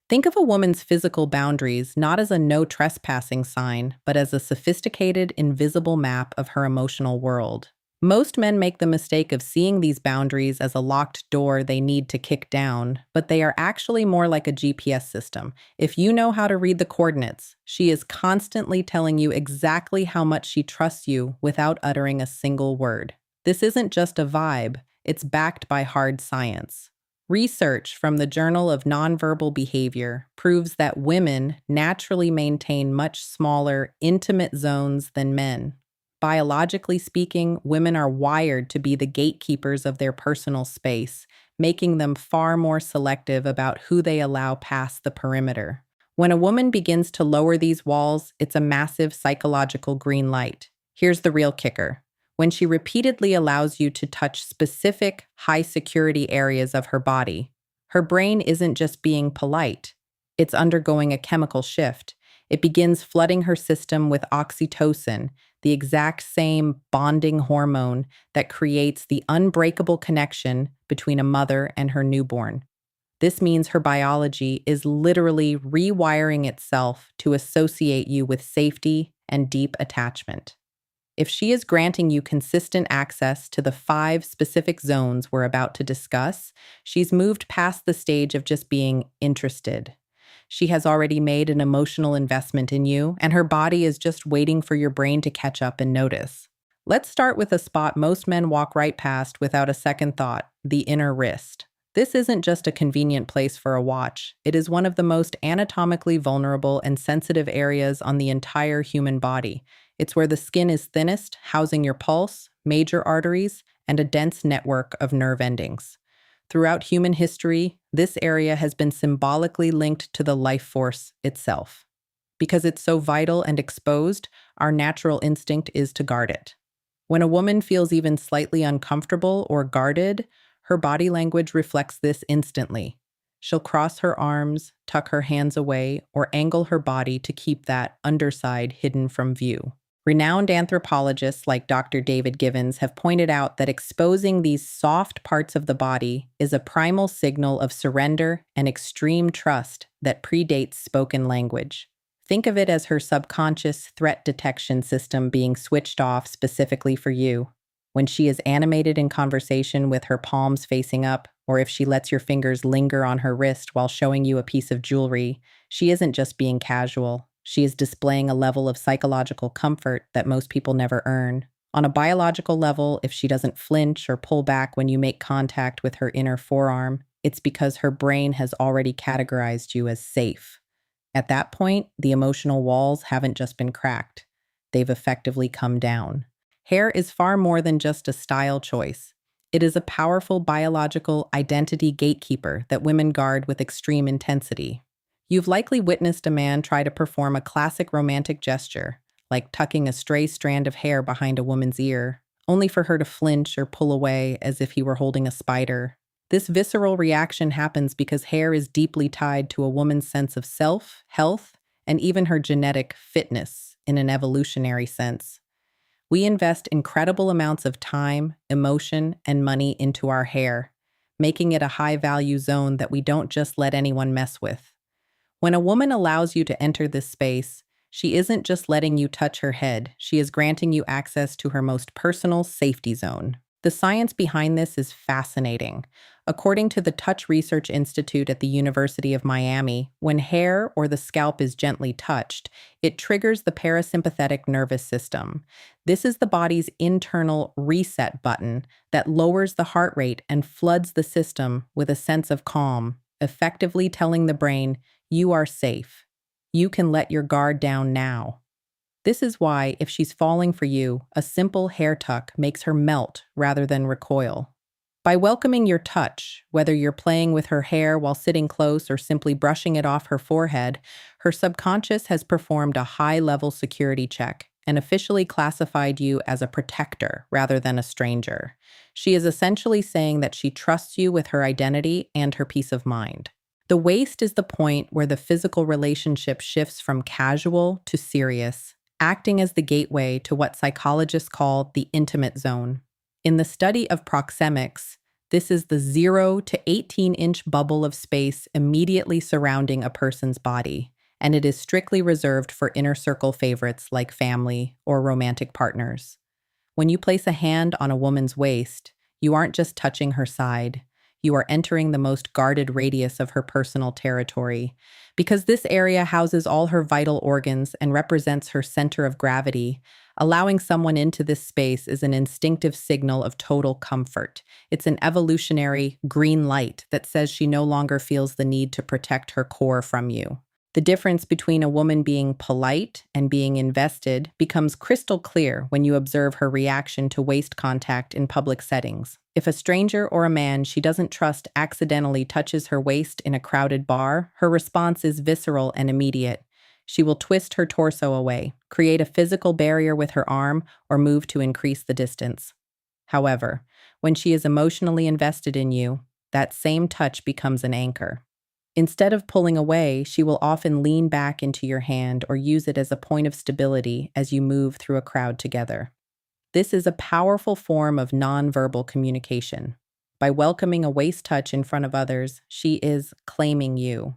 Think of a woman's physical boundaries not as a no trespassing sign, but as a sophisticated, invisible map of her emotional world. Most men make the mistake of seeing these boundaries as a locked door they need to kick down, but they are actually more like a GPS system. If you know how to read the coordinates, she is constantly telling you exactly how much she trusts you without uttering a single word. This isn't just a vibe, it's backed by hard science. Research from the Journal of Nonverbal Behavior proves that women naturally maintain much smaller, intimate zones than men. Biologically speaking, women are wired to be the gatekeepers of their personal space, making them far more selective about who they allow past the perimeter. When a woman begins to lower these walls, it's a massive psychological green light. Here's the real kicker. When she repeatedly allows you to touch specific, high-security areas of her body, her brain isn't just being polite. It's undergoing a chemical shift. It begins flooding her system with oxytocin, the exact same bonding hormone that creates the unbreakable connection between a mother and her newborn. This means her biology is literally rewiring itself to associate you with safety and deep attachment. If she is granting you consistent access to the 5 specific zones we're about to discuss, she's moved past the stage of just being interested. She has already made an emotional investment in you, and her body is just waiting for your brain to catch up and notice. Let's start with a spot most men walk right past without a second thought: the inner wrist. This isn't just a convenient place for a watch. It is one of the most anatomically vulnerable and sensitive areas on the entire human body. It's where the skin is thinnest, housing your pulse, major arteries, and a dense network of nerve endings. Throughout human history, this area has been symbolically linked to the life force itself. Because it's so vital and exposed, our natural instinct is to guard it. When a woman feels even slightly uncomfortable or guarded, her body language reflects this instantly. She'll cross her arms, tuck her hands away, or angle her body to keep that underside hidden from view. Renowned anthropologists like Dr. David Givens have pointed out that exposing these soft parts of the body is a primal signal of surrender and extreme trust that predates spoken language. Think of it as her subconscious threat detection system being switched off specifically for you. When she is animated in conversation with her palms facing up, or if she lets your fingers linger on her wrist while showing you a piece of jewelry, she isn't just being casual. She is displaying a level of psychological comfort that most people never earn. On a biological level, if she doesn't flinch or pull back when you make contact with her inner forearm, it's because her brain has already categorized you as safe. At that point, the emotional walls haven't just been cracked. They've effectively come down. Hair is far more than just a style choice. It is a powerful biological identity gatekeeper that women guard with extreme intensity. You've likely witnessed a man try to perform a classic romantic gesture, like tucking a stray strand of hair behind a woman's ear, only for her to flinch or pull away as if he were holding a spider. This visceral reaction happens because hair is deeply tied to a woman's sense of self, health, and even her genetic fitness in an evolutionary sense. We invest incredible amounts of time, emotion, and money into our hair, making it a high-value zone that we don't just let anyone mess with. When a woman allows you to enter this space, she isn't just letting you touch her head, she is granting you access to her most personal safety zone. The science behind this is fascinating. According to the Touch Research Institute at the University of Miami, when hair or the scalp is gently touched, it triggers the parasympathetic nervous system. This is the body's internal reset button that lowers the heart rate and floods the system with a sense of calm, effectively telling the brain, "You are safe. You can let your guard down now." This is why, if she's falling for you, a simple hair tuck makes her melt rather than recoil. By welcoming your touch, whether you're playing with her hair while sitting close or simply brushing it off her forehead, her subconscious has performed a high-level security check and officially classified you as a protector rather than a stranger. She is essentially saying that she trusts you with her identity and her peace of mind. The waist is the point where the physical relationship shifts from casual to serious, acting as the gateway to what psychologists call the intimate zone. In the study of proxemics, This is the 0 to 18-inch bubble of space immediately surrounding a person's body, and it is strictly reserved for inner circle favorites like family or romantic partners. When you place a hand on a woman's waist, you aren't just touching her side. You are entering the most guarded radius of her personal territory, because this area houses all her vital organs and represents her center of gravity. Allowing someone into this space is an instinctive signal of total comfort. It's an evolutionary green light that says she no longer feels the need to protect her core from you. The difference between a woman being polite and being invested becomes crystal clear when you observe her reaction to waist contact in public settings. If a stranger or a man she doesn't trust accidentally touches her waist in a crowded bar, her response is visceral and immediate. She will twist her torso away, create a physical barrier with her arm, or move to increase the distance. However, when she is emotionally invested in you, that same touch becomes an anchor. Instead of pulling away, she will often lean back into your hand or use it as a point of stability as you move through a crowd together. This is a powerful form of nonverbal communication. By welcoming a waist touch in front of others, she is claiming you.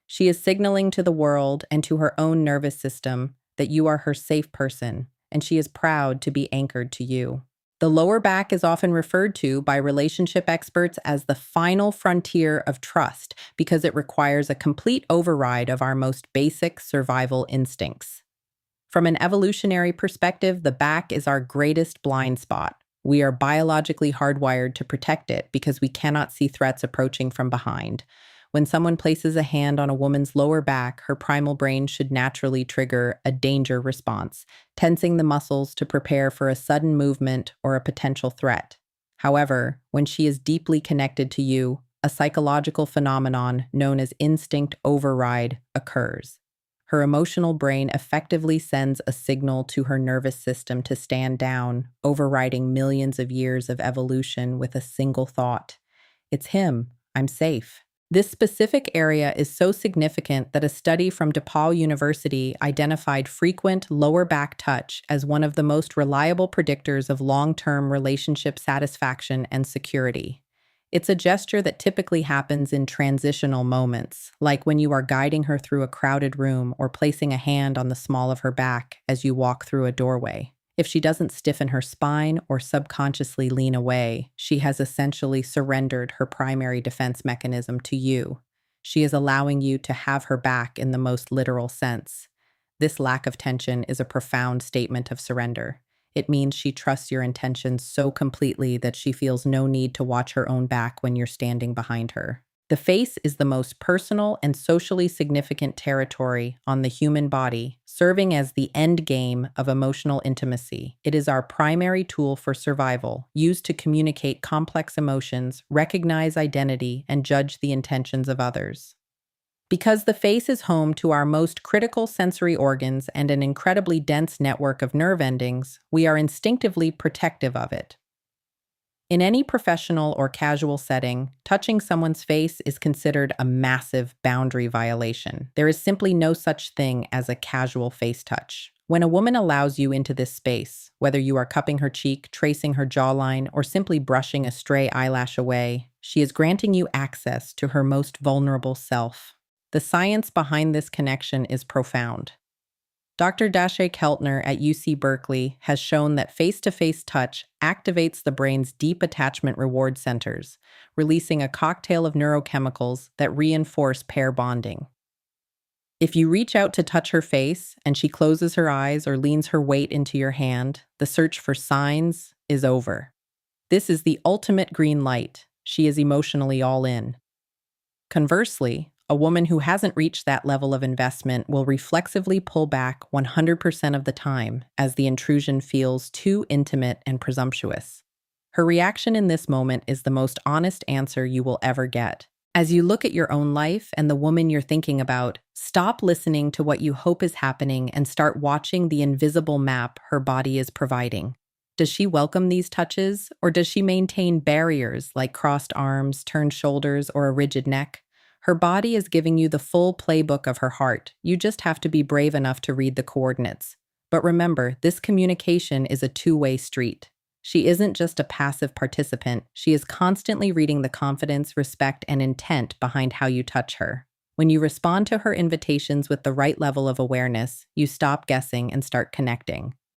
She is signaling to the world and to her own nervous system that you are her safe person, and she is proud to be anchored to you. The lower back is often referred to by relationship experts as the final frontier of trust because it requires a complete override of our most basic survival instincts. From an evolutionary perspective, the back is our greatest blind spot. We are biologically hardwired to protect it because we cannot see threats approaching from behind. When someone places a hand on a woman's lower back, her primal brain should naturally trigger a danger response, tensing the muscles to prepare for a sudden movement or a potential threat. However, when she is deeply connected to you, a psychological phenomenon known as instinct override occurs. Her emotional brain effectively sends a signal to her nervous system to stand down, overriding millions of years of evolution with a single thought. It's him. I'm safe. This specific area is so significant that a study from DePaul University identified frequent lower back touch as one of the most reliable predictors of long-term relationship satisfaction and security. It's a gesture that typically happens in transitional moments, like when you are guiding her through a crowded room or placing a hand on the small of her back as you walk through a doorway. If she doesn't stiffen her spine or subconsciously lean away, she has essentially surrendered her primary defense mechanism to you. She is allowing you to have her back in the most literal sense. This lack of tension is a profound statement of surrender. It means she trusts your intentions so completely that she feels no need to watch her own back when you're standing behind her. The face is the most personal and socially significant territory on the human body, serving as the end game of emotional intimacy. It is our primary tool for survival, used to communicate complex emotions, recognize identity, and judge the intentions of others. Because the face is home to our most critical sensory organs and an incredibly dense network of nerve endings, we are instinctively protective of it. In any professional or casual setting, touching someone's face is considered a massive boundary violation. There is simply no such thing as a casual face touch. When a woman allows you into this space, whether you are cupping her cheek, tracing her jawline, or simply brushing a stray eyelash away, she is granting you access to her most vulnerable self. The science behind this connection is profound. Dr. Dashe Keltner at UC Berkeley has shown that face-to-face touch activates the brain's deep attachment reward centers, releasing a cocktail of neurochemicals that reinforce pair bonding. If you reach out to touch her face and she closes her eyes or leans her weight into your hand, the search for signs is over. This is the ultimate green light. She is emotionally all in. Conversely, a woman who hasn't reached that level of investment will reflexively pull back 100% of the time as the intrusion feels too intimate and presumptuous. Her reaction in this moment is the most honest answer you will ever get. As you look at your own life and the woman you're thinking about, stop listening to what you hope is happening and start watching the invisible map her body is providing. Does she welcome these touches, or does she maintain barriers like crossed arms, turned shoulders, or a rigid neck? Her body is giving you the full playbook of her heart. You just have to be brave enough to read the coordinates. But remember, this communication is a two-way street. She isn't just a passive participant, she is constantly reading the confidence, respect, and intent behind how you touch her. When you respond to her invitations with the right level of awareness, you stop guessing and start connecting.